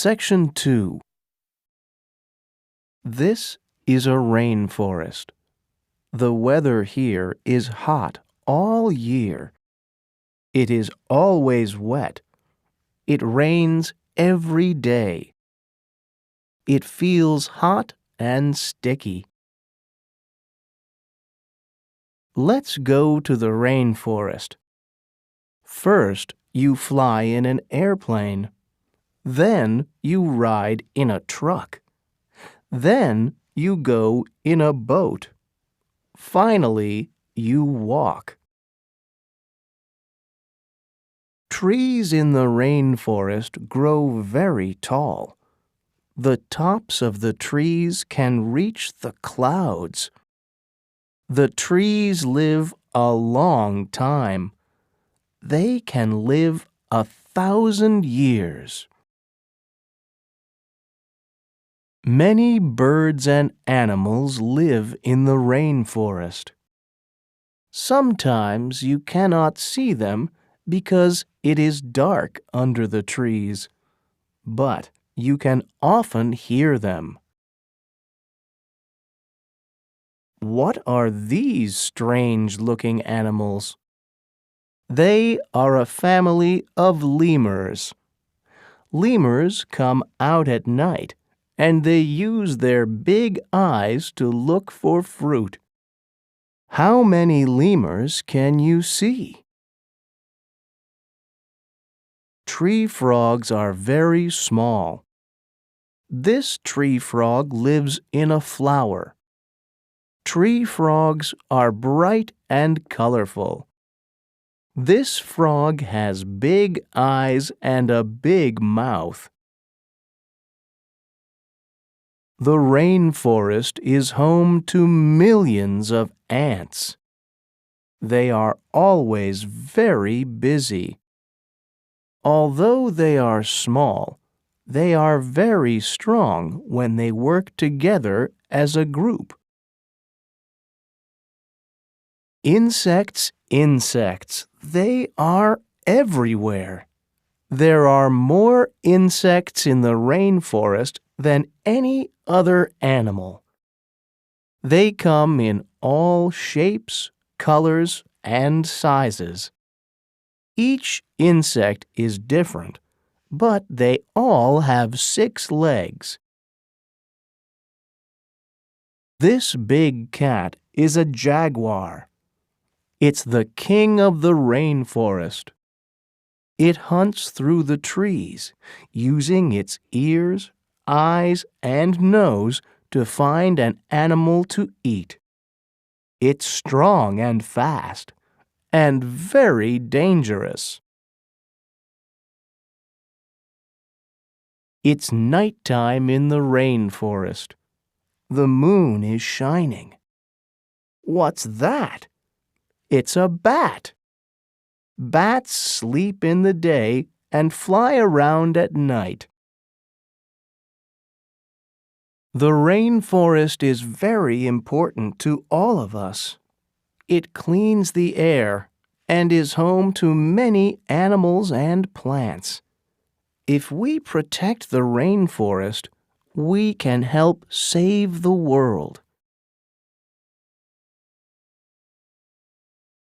Section 2. This is a rainforest. The weather here is hot all year. It is always wet. It rains every day. It feels hot and sticky. Let's go to the rainforest. First, you fly in an airplane. Then you ride in a truck. Then you go in a boat. Finally, you walk. Trees in the rainforest grow very tall. The tops of the trees can reach the clouds. The trees live a long time. They can live 1,000 years. Many birds and animals live in the rainforest. Sometimes you cannot see them because it is dark under the trees, but you can often hear them. What are these strange-looking animals? They are a family of lemurs. Lemurs come out at night, and they use their big eyes to look for fruit. How many lemurs can you see? Tree frogs are very small. This tree frog lives in a flower. Tree frogs are bright and colorful. This frog has big eyes and a big mouth. The rainforest is home to millions of ants. They are always very busy. Although they are small, they are very strong when they work together as a group. Insects, they are everywhere. There are more insects in the rainforest than any other animal. They come in all shapes, colors, and sizes. Each insect is different, but they all have 6 legs. This big cat is a jaguar. It's the king of the rainforest. It hunts through the trees, using its ears, eyes, and nose to find an animal to eat. It's strong and fast, and very dangerous. It's nighttime in the rainforest. The moon is shining. What's that? It's a bat. Bats sleep in the day and fly around at night. The rainforest is very important to all of us. It cleans the air and is home to many animals and plants. If we protect the rainforest, we can help save the world.